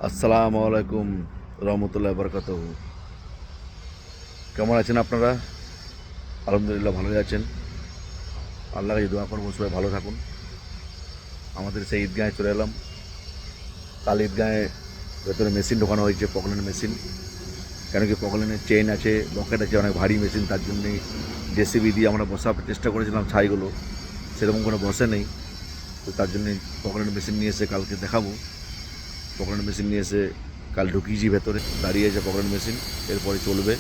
আসসালামু আলাইকুম রহমতুল্লাহ বরকাত। কেমন আছেন আপনারা? আলহামদুলিল্লাহ ভালোই আছেন। আল্লাহকে দোয়া করবো সবাই ভালো থাকুন। আমাদের সেই ঈদগাহে চলে এলাম। কাল ঈদগাহে ভেতরে মেশিন ঢোকানো হয়েছে, পকলেন মেশিন। কেন কি পকলেনের চেইন আছে, বকেট আছে, অনেক ভারী মেশিন। তার জন্যে জেসিবি দিয়ে আমরা বসার চেষ্টা করেছিলাম ছাইগুলো, সেরকম কোনো বসে নেই। তো তার জন্যে পকলেন মেশিন নিয়ে এসে কালকে দেখাবো। পকলেন মেশিন নিয়ে এসে কাল ঢুকিয়েছি ভেতরে, দাঁড়িয়েছে পকলেন মেশিন। এরপরে চলবে।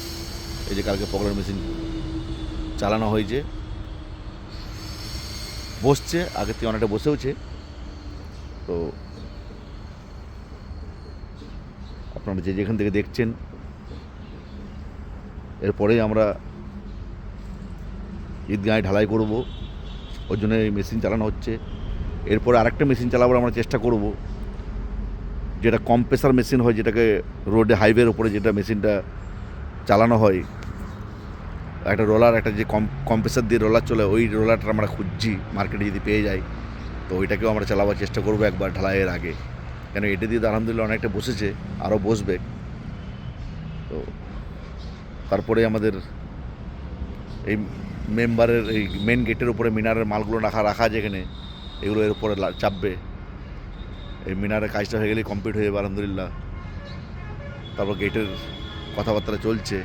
এই যে কালকে পকলেন মেশিন চালানো হয়েছে, বসছে, আগের থেকে অনেকটা বসেওছে। তো আপনারা যে যেখান থেকে দেখছেন, এরপরেই আমরা ঈদগাহে ঢালাই করব, ওর জন্য এই মেশিন চালানো হচ্ছে। এরপরে আরেকটা মেশিন চালাবার আমরা চেষ্টা করব, যেটা কম্প্রেসার মেশিন হয়, যেটাকে রোডে হাইওয়ের ওপরে যেটা মেশিনটা চালানো হয়, একটা রোলার, একটা যে কম্প্রেসার দিয়ে রোলার চলে, ওই রোলারটা আমরা খুঁজছি, মার্কেটে যদি পেয়ে যাই তো ওইটাকেও আমরা চালাবার চেষ্টা করবো একবার ঢালাইয়ের আগে। কেন এটা দিয়ে তো আলহামদুলিল্লাহ অনেকটা বসেছে, আরও বসবে। তো তারপরে আমাদের এই মেম্বারের এই মেন গেটের উপরে মিনারের মালগুলো রাখা যেখানে, এগুলো এর উপরে চাপবে। এই মিনারের কাজটা হয়ে গেলেই কমপ্লিট হয়ে যাবে আলহামদুলিল্লাহ। তারপর গেটের কথাবার্তা চলছে,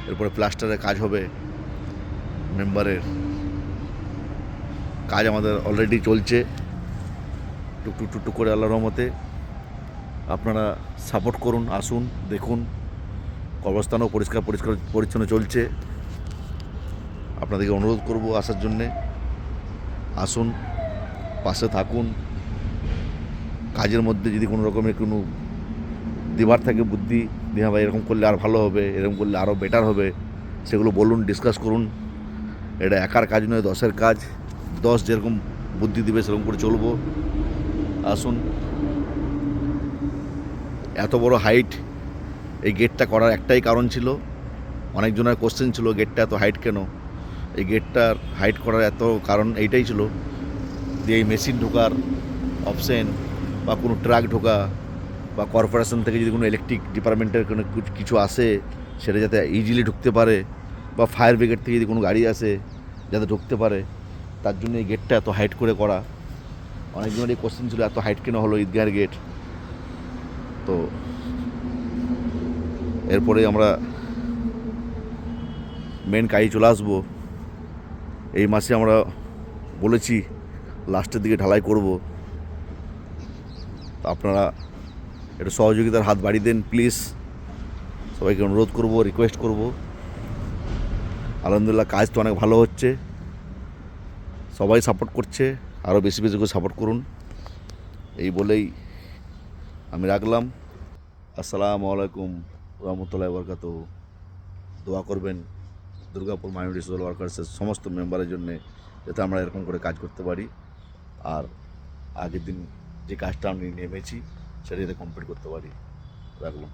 এরপরে প্লাস্টারের কাজ হবে। মেম্বারের কাজ আমাদের অলরেডি চলছে টুকটুক টুকটুক করে, আল্লাহর রহমতে। আপনারা সাপোর্ট করুন, আসুন, দেখুন। কবরস্থানও পরিষ্কার পরিচ্ছন্ন চলছে। আপনাদেরকে অনুরোধ করব আসার জন্যে। আসুন, পাশে থাকুন। কাজের মধ্যে যদি কোনো রকমের কোনো দিবার থাকে বুদ্ধি, হ্যাঁ ভাই এরকম করলে আর ভালো হবে, এরকম করলে আরও বেটার হবে, সেগুলো বলুন, ডিসকাস করুন। এটা একার কাজ নয়, 10-এর কাজ। 10 যেরকম বুদ্ধি দিবে সেরকম করে চলবো। আসুন। এত বড় হাইট, এই গেটটা করার একটাই কারণ ছিল, অনেকজনের কোশ্চেন ছিল গেটটা এত হাইট কেন। এই গেটটার হাইট করার এত কারণ এইটাই ছিল যে এই মেশিন ঢোকার অপশন, বা কোনো ট্রাক ঢোকা, বা কর্পোরেশন থেকে যদি কোনো ইলেকট্রিক ডিপার্টমেন্টের কোনো কিছু আসে, সেটা যাতে ইজিলি ঢুকতে পারে, বা ফায়ার ব্রিগেড থেকে যদি কোনো গাড়ি আসে যাতে ঢুকতে পারে, তার জন্য এই গেটটা এত হাইট করে করা। অনেকজনের এই কোশ্চেন ছিল এত হাইট কেন হলো ঈদগাহের গেট। তো এরপরে আমরা মেন কাজে চলে আসবো। এই মাসে আমরা বলেছি লাস্টের দিকে ঢালাই করব। আপনারা একটু সহযোগিতার হাত বাড়িয়ে দেন প্লিজ। সবাইকে অনুরোধ করব, রিকোয়েস্ট করব। আলহামদুলিল্লাহ কাজ তো অনেক ভালো হচ্ছে, সবাই সাপোর্ট করছে, আরও বেশি বেশি করে সাপোর্ট করুন। এই বলেই আমি রাখলাম। আসসালামু আলাইকুম রহমতুল্লাহ বরকাত। দোয়া করবেন দুর্গাপুর মাইনরিটি সোশ্যাল ওয়ার্কার্সের সমস্ত মেম্বারের জন্যে, যাতে আমরা এরকম করে কাজ করতে পারি, আর আগের দিন যে কাজটা আমি নেমেছি সেটা যাতে কমপ্লিট করতে পারি। রাখলাম।